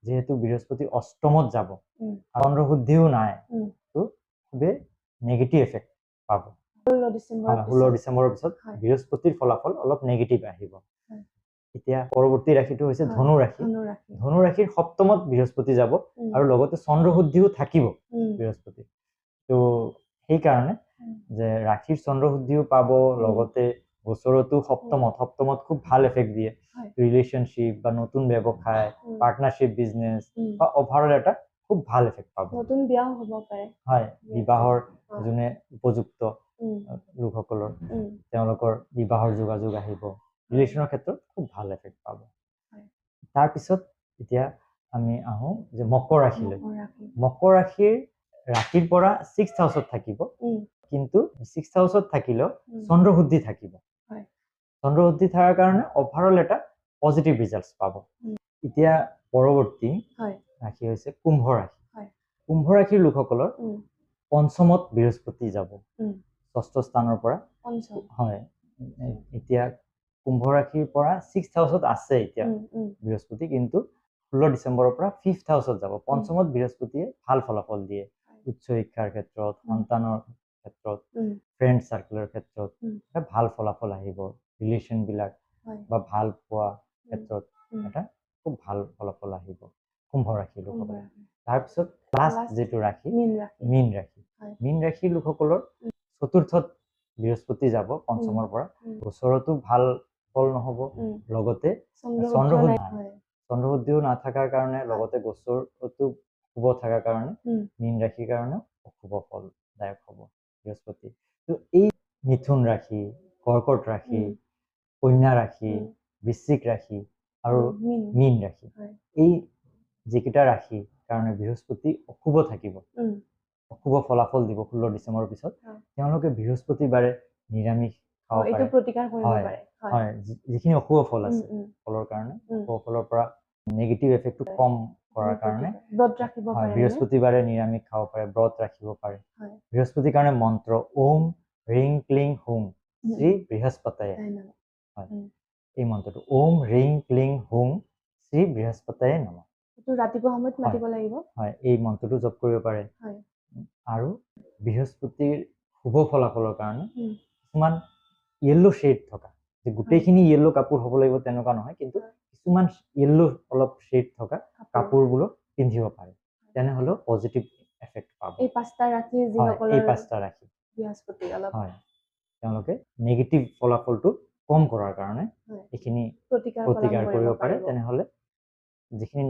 যেহেতু বৃহস্পতি অষ্টমত যাব চন্দ্ৰশুদ্ধিও নাই তো খুবেই নেগেটিভ এফেক্ট পাব 16 ডিসেম্বৰৰ পিছত বৃহস্পতিৰ ফলাফল অলপ নেগেটিভ আহিব এতিয়া পৰৱৰ্তী ৰাশিটো হৈছে ধনু ৰাশি ধনু ৰাশিৰ সপ্তমত বৃহস্পতি যাব আৰু লগতে চন্দ্ৰশুদ্ধিও থাকিব বৃহস্পতি তো সেই কাৰণে যে ৰাশিৰ চন্দ্ৰশুদ্ধিও পাব লগতে বছৰতো সপ্তমত খুব ভাল এফেক্ট দিয়ে ৰিলেশনশিপ বা নতুন ব্যৱসায় পাৰ্টনাৰশিপ বিজনেস বা ওভাৰঅল এটা খুব ভাল এফেক্ট পাব নতুন বিয়াও হ'ব পাৰে হয় বিবাহৰ জুনে উপযুক্ত লোকসকলৰ তেওঁলোকৰ বিবাহৰ যোগাযোগ আহিব ৰিলেশনৰ ক্ষেত্ৰত খুব ভাল এফেক্ট পাব তাৰ পিছত এতিয়া আমি আহো যে মকৰ ৰাশিলৈ মকৰ ৰাশিৰ পৰা 6th হাউসত থাকিব কিন্তু 6th হাউসত থাকিলেও চন্দ্ৰশুদ্ধি থাকিব চন্দ্ৰশুদ্ধি থাকাৰ কাৰণে ওভাৰঅল এটা পজিটিভ ৰিজাল্টস পাব এতিয়া পৰৱৰ্তী ৰাশি হৈছে কুম্ভ ৰাশি কুম্ভ ৰাশিৰ লোকসকলৰ পঞ্চমত বৃহস্পতি যাব ষষ্ঠ স্থানৰ পৰা হয় এতিয়া কুম্ভ ৰাশিৰ পৰা 6th হাউসত আছে এতিয়া বৃহস্পতি কিন্তু 16 ডিসেম্বৰৰ পৰা 5th হাউসত যাব পঞ্চমত বৃহস্পতিয়ে ভাল ফলাফল দিয়ে উচ্চ শিক্ষাৰ ক্ষেত্ৰত সন্তানৰ ক্ষেত্ৰত ফ্ৰেন্ড সাৰ্কেলৰ ক্ষেত্ৰত এটা ভাল ফলাফল আহিব ৰিলেশন বিলাক বা ভাল পোৱা ক্ষেত্ৰত এটা খুব ভাল ফলাফল আহিব কুম্ভ ৰাশিৰ লোকসকলৰ তাৰ পিছত লাষ্ট যেটো ৰাশি মীন ৰাশিৰ লোকসকলৰ চতুৰ্থত বৃহস্পতি যাব পঞ্চমৰ পৰা বছৰতো ভাল ফল নহব লগতে চন্দ্ৰশুদ্ধিও নাথাকাৰ কাৰণে লগতে বছৰতো শুভ থাকাৰ কাৰণে মীন ৰাশিৰ কাৰণে অশুভ ফলদায়ক হ'ব বৃহস্পতি তো এই মিথুন ৰাশি কৰ্কট ৰাশি কন্যা ৰাশি বৃশ্চিক ৰাশি আৰু মীন ৰাশি এই যিকেইটা ৰাশি কাৰণে বৃহস্পতি অশুভ থাকিব অশুভ ফলাফল দিব 16 ডিসেম্বৰৰ পিছত তেওঁলোকে বৃহস্পতিবাৰে নিৰামিষ খাব পাৰে এইটো প্ৰতিকাৰ কৰিব পাৰে হয় যিখিনি অশুভ ফল আছে ফলৰ কাৰণে অশুভ ফলৰ পৰা নেগেটিভ এফেক্টটো কম কৰাৰ কাৰণে ব্ৰত ৰাখিব পাৰে বৃহস্পতিবাৰে নিৰামিষ খাব পাৰে ব্ৰত ৰাখিব পাৰে বৃহস্পতিৰ কাৰণে মন্ত্ৰ ওম ৰিং ক্লিং হুম শ্ৰী বৃহস্পতয়ে হয় এই মন্ত্ৰটো ওম ৰিং ক্লিং হুম শ্ৰী বৃহস্পতয়ে নমঃ এইটো ৰাতিপুৱা সময়ত মাতিব লাগিব হয় এই মন্ত্ৰটো জপ কৰিব পাৰে আৰু বৃহস্পতিৰ শুভ ফলাফলৰ কাৰণে কিছুমান ইয়েলো শেড থকা যে গোটেইখিনি ইয়েলো কাপোৰ হ'ব লাগিব তেনেকুৱা নহয় কিন্তু কিছুমান ইয়েলো অলপ শেড থকা কাপোৰবোৰ পিন্ধিব পাৰে তেনেহলে পজিটিভ এফেক্ট পাব এই পাঁচটা ৰাশি যিসকলৰ এই পাঁচটা ৰাশি বৃহস্পতি অলপ হয় তেওঁলোকে নেগেটিভ ফলাফলটো কম কৰাৰ কাৰণে এইখিনি প্ৰতিকাৰ কৰিব পাৰে তেনেহলে যিখিনি